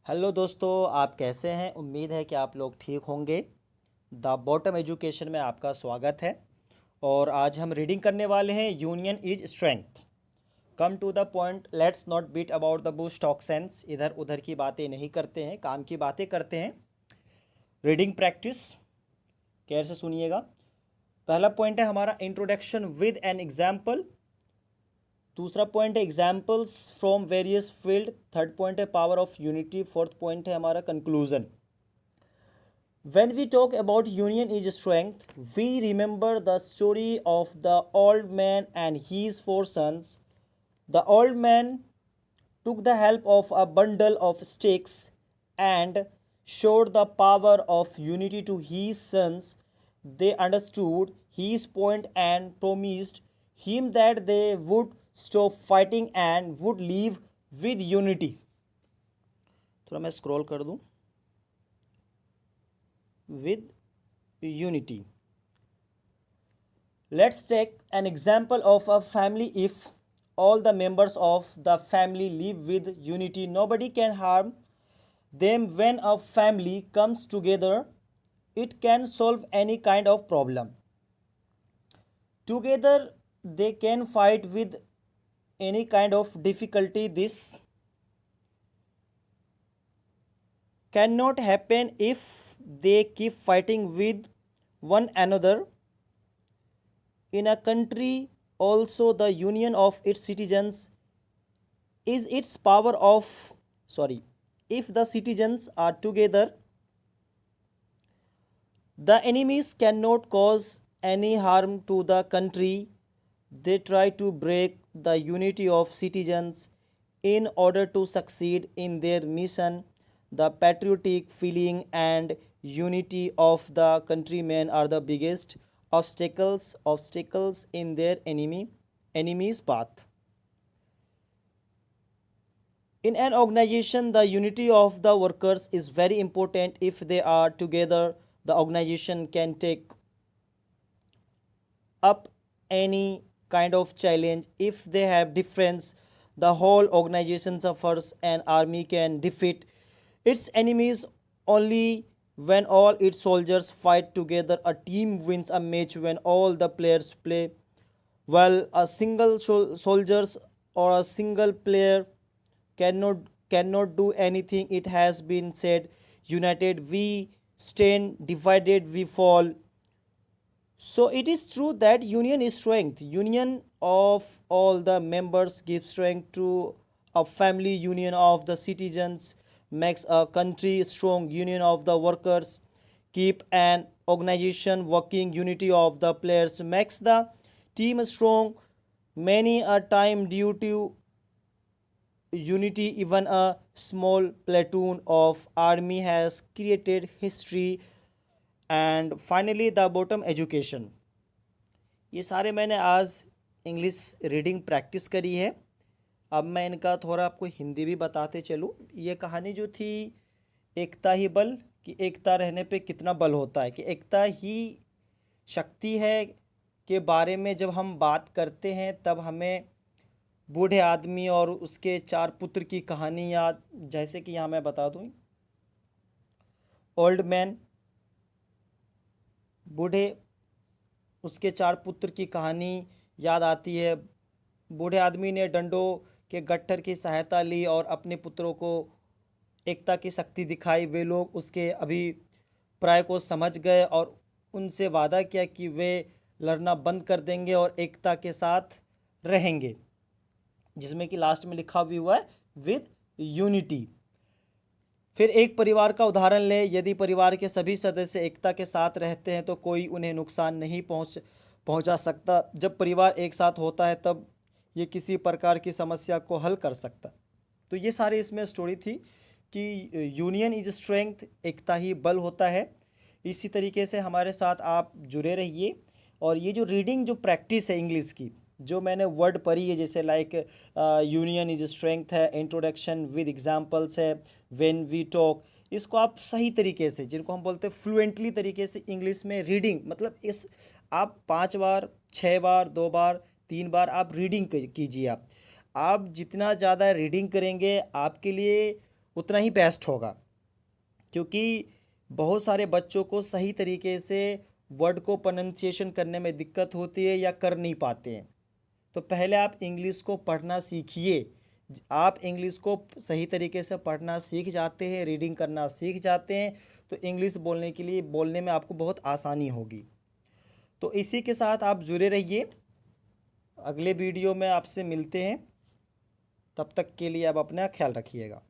Hello दोस्तों, आप कैसे हैं? उम्मीद है कि आप लोग ठीक होंगे। द बॉटम एजुकेशन में आपका स्वागत है। और आज हम रीडिंग करने वाले हैं union is strength. Come to the point, let's not beat about the bush talk sense. इधर उधर की बातें नहीं करते हैं, काम की बातें करते हैं। रीडिंग प्रैक्टिस केयर से सुनिएगा। पहला पॉइंट है हमारा इंट्रोडक्शन विद एन एग्जाम्पल। दूसरा पॉइंट है examples from various field. Third point है power of unity. Fourth point है हमारा conclusion. When we talk about union is strength, we remember the story of the old man and his four sons. The old man took the help of a bundle of sticks and showed the power of unity to his sons. They understood his point and promised him that they would stop fighting and would live with unity. थोड़ा मैं scroll कर दूं। with unity. Let's take an example of a family. If all the members of the family live with unity, nobody can harm them. When a family comes together, it can solve any kind of problem. Together, they can fight with any kind of difficulty. This cannot happen if they keep fighting with one another. In a country, also the union of its citizens is its power of sorry. If the citizens are together, the enemies cannot cause any harm to the country. They try to break the unity of citizens in order to succeed in their mission. The patriotic feeling and unity of the countrymen are the biggest obstacles in their enemy's path. In an organization, the unity of the workers is very important. If they are together, the organization can take up any kind of challenge. If they have difference, the whole organization suffers. An army can defeat its enemies only when all its soldiers fight together. A team wins a match when all the players play well. A single soldiers or a single player cannot cannot do anything. It has been said, united we stand, divided we fall. So it is true that union is strength. Union of all the members gives strength to a family. Union of the citizens makes a country strong. Union of the workers keep an organization working. Unity of the players makes the team strong. Many a time due to unity, even a small platoon of army has created history. And finally the bottom education. ये सारे मैंने आज English reading practice करी है। अब मैं इनका थोड़ा आपको हिंदी भी बताते चलूँ। ये कहानी जो थी एकता ही बल, कि एकता रहने पे कितना बल होता है, कि एकता ही शक्ति है के बारे में जब हम बात करते हैं तब हमें बूढ़े आदमी और उसके चार पुत्र की कहानी याद, जैसे कि यहाँ मैं बता दूँ। ओल्ड मैन, बूढ़े, उसके चार पुत्र की कहानी याद आती है। बूढ़े आदमी ने डंडों के गट्ठर की सहायता ली और अपने पुत्रों को एकता की शक्ति दिखाई। वे लोग उसके अभिप्राय को समझ गए और उनसे वादा किया कि वे लड़ना बंद कर देंगे और एकता के साथ रहेंगे, जिसमें कि लास्ट में लिखा भी हुआ है विद यूनिटी। फिर एक परिवार का उदाहरण लें। यदि परिवार के सभी सदस्य एकता के साथ रहते हैं तो कोई उन्हें नुकसान नहीं पहुंचा सकता। जब परिवार एक साथ होता है तब ये किसी प्रकार की समस्या को हल कर सकता। तो ये सारी इसमें स्टोरी थी कि यूनियन इज स्ट्रेंथ, एकता ही बल होता है। इसी तरीके से हमारे साथ आप जुड़े रहिए। और ये जो रीडिंग जो प्रैक्टिस है इंग्लिश की, जो मैंने वर्ड पढ़ी है, जैसे लाइक यूनियन इज स्ट्रेंथ है, इंट्रोडक्शन विद एग्जांपल्स है, व्हेन वी टॉक, इसको आप सही तरीके से, जिनको हम बोलते हैं फ्लुएंटली तरीके से इंग्लिश में रीडिंग, मतलब इस आप 5 बार 6 बार 2 बार 3 बार आप रीडिंग कीजिए। आप जितना ज़्यादा रीडिंग करेंगे आपके लिए उतना ही बेस्ट होगा, क्योंकि बहुत सारे बच्चों को सही तरीके से वर्ड को प्रोनाउंसिएशन करने में दिक्कत होती है या कर नहीं पाते हैं। तो पहले आप इंग्लिश को पढ़ना सीखिए। आप इंग्लिश को सही तरीके से पढ़ना सीख जाते हैं, रीडिंग करना सीख जाते हैं, तो इंग्लिश बोलने के लिए बोलने में आपको बहुत आसानी होगी। तो इसी के साथ आप जुड़े रहिए, अगले वीडियो में आपसे मिलते हैं। तब तक के लिए आप अपना ख्याल रखिएगा।